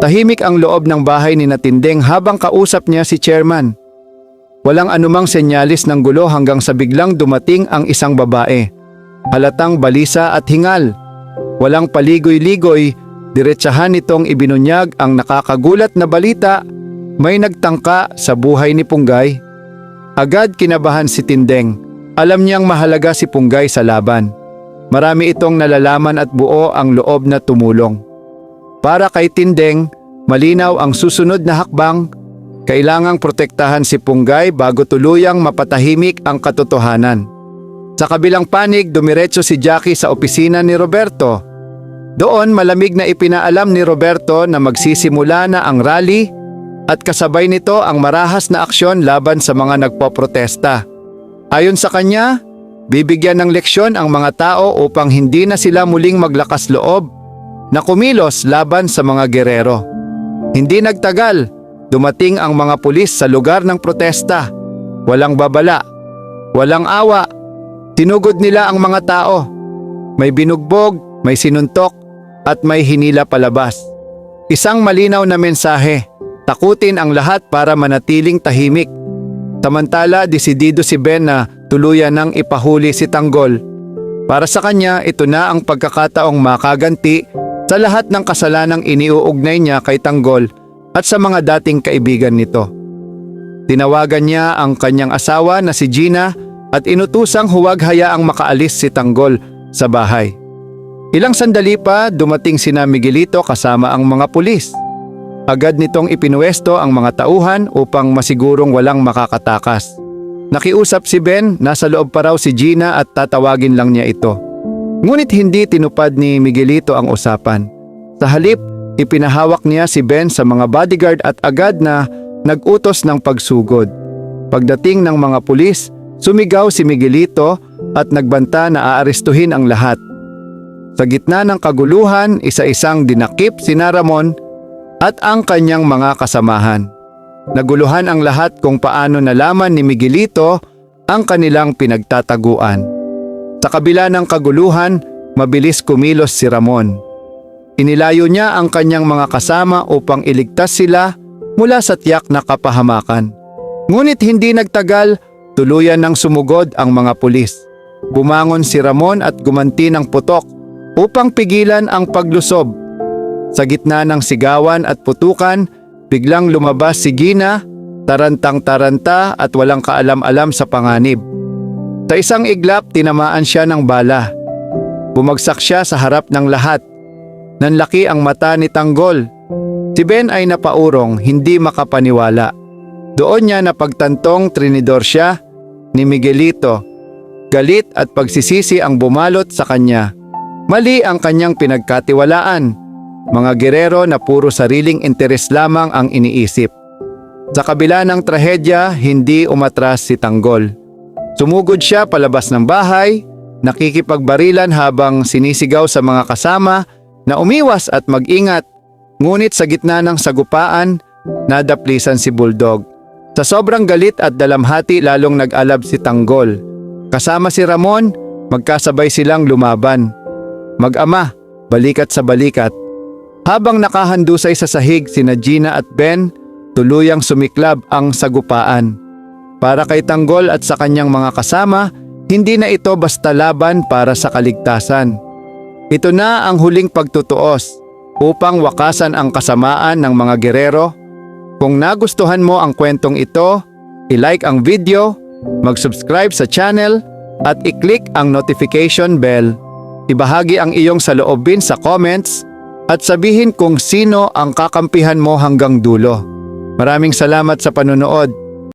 Tahimik ang loob ng bahay ni Tindeng habang kausap niya si chairman. Walang anumang senyalis ng gulo hanggang sa biglang dumating ang isang babae. Halatang balisa at hingal. Walang paligoy-ligoy, diretsahan nitong ibinunyag ang nakakagulat na balita. May nagtangka sa buhay ni Punggay. Agad kinabahan si Tindeng. Alam niyang mahalaga si Punggay sa laban. Marami itong nalalaman at buo ang loob na tumulong. Para kay Tindeng, malinaw ang susunod na hakbang. Kailangang protektahan si Punggay bago tuluyang mapatahimik ang katotohanan. Sa kabilang panig, dumiretso si Jackie sa opisina ni Roberto. Doon malamig na ipinaalam ni Roberto na magsisimula na ang rally at kasabay nito ang marahas na aksyon laban sa mga nagpoprotesta. Ayon sa kanya, bibigyan ng leksyon ang mga tao upang hindi na sila muling maglakas loob na kumilos laban sa mga gerero. Hindi nagtagal, dumating ang mga pulis sa lugar ng protesta. Walang babala, walang awa. Tinugod nila ang mga tao. May binugbog, may sinuntok, at may hinila palabas. Isang malinaw na mensahe, takutin ang lahat para manatiling tahimik. Samantala, desidido si Ben na tuluyan nang ipahuli si Tanggol. Para sa kanya, ito na ang pagkakataong makaganti sa lahat ng kasalanang iniuugnay niya kay Tanggol at sa mga dating kaibigan nito. Tinawagan niya ang kanyang asawa na si Gina at inutusang huwag hayaang makaalis si Tanggol sa bahay. Ilang sandali pa dumating sina Miguelito kasama ang mga pulis. Agad nitong ipinuwesto ang mga tauhan upang masigurong walang makakatakas. Nakiusap si Ben, nasa loob pa raw si Gina at tatawagin lang niya ito. Ngunit hindi tinupad ni Miguelito ang usapan. Sa halip, ipinahawak niya si Ben sa mga bodyguard at agad na nag-utos ng pagsugod. Pagdating ng mga pulis, sumigaw si Miguelito at nagbanta na aarestuhin ang lahat. Sa gitna ng kaguluhan, isa-isang dinakip si Ramon at ang kanyang mga kasamahan. Naguluhan ang lahat kung paano nalaman ni Miguelito ang kanilang pinagtataguan. Sa kabila ng kaguluhan, mabilis kumilos si Ramon. Inilayo niya ang kanyang mga kasama upang iligtas sila mula sa tiyak na kapahamakan. Ngunit hindi nagtagal, tuluyan nang sumugod ang mga pulis. Bumangon si Ramon at gumanti ng putok upang pigilan ang paglusob. Sa gitna ng sigawan at putukan, biglang lumabas si Gina, tarantang-taranta at walang kaalam-alam sa panganib. Sa isang iglap, tinamaan siya ng bala. Bumagsak siya sa harap ng lahat. Nanlaki ang mata ni Tanggol. Si Ben ay napaurong, hindi makapaniwala. Doon niya napagtantong trinidor siya ni Miguelito. Galit at pagsisisi ang bumalot sa kanya. Mali ang kanyang pinagkatiwalaan. Mga gerero na puro sariling interes lamang ang iniisip. Sa kabila ng trahedya, hindi umatras si Tanggol. Sumugod siya palabas ng bahay, nakikipagbarilan habang sinisigaw sa mga kasama na umiwas at mag-ingat. Ngunit sa gitna ng sagupaan, nadaplisan si Bulldog. Sa sobrang galit at dalamhati lalong nag-alab si Tanggol. Kasama si Ramon, magkasabay silang lumaban. Mag-ama, balikat sa balikat. Habang nakahandusay sa sahig sina Gina at Ben, tuluyang sumiklab ang sagupaan. Para kay Tanggol at sa kanyang mga kasama, hindi na ito basta laban para sa kaligtasan. Ito na ang huling pagtutuos upang wakasan ang kasamaan ng mga gerero. Kung nagustuhan mo ang kwentong ito, i-like ang video, mag-subscribe sa channel at i-click ang notification bell. Ibahagi ang iyong saloobin sa comments at sabihin kung sino ang kakampihan mo hanggang dulo. Maraming salamat sa panonood.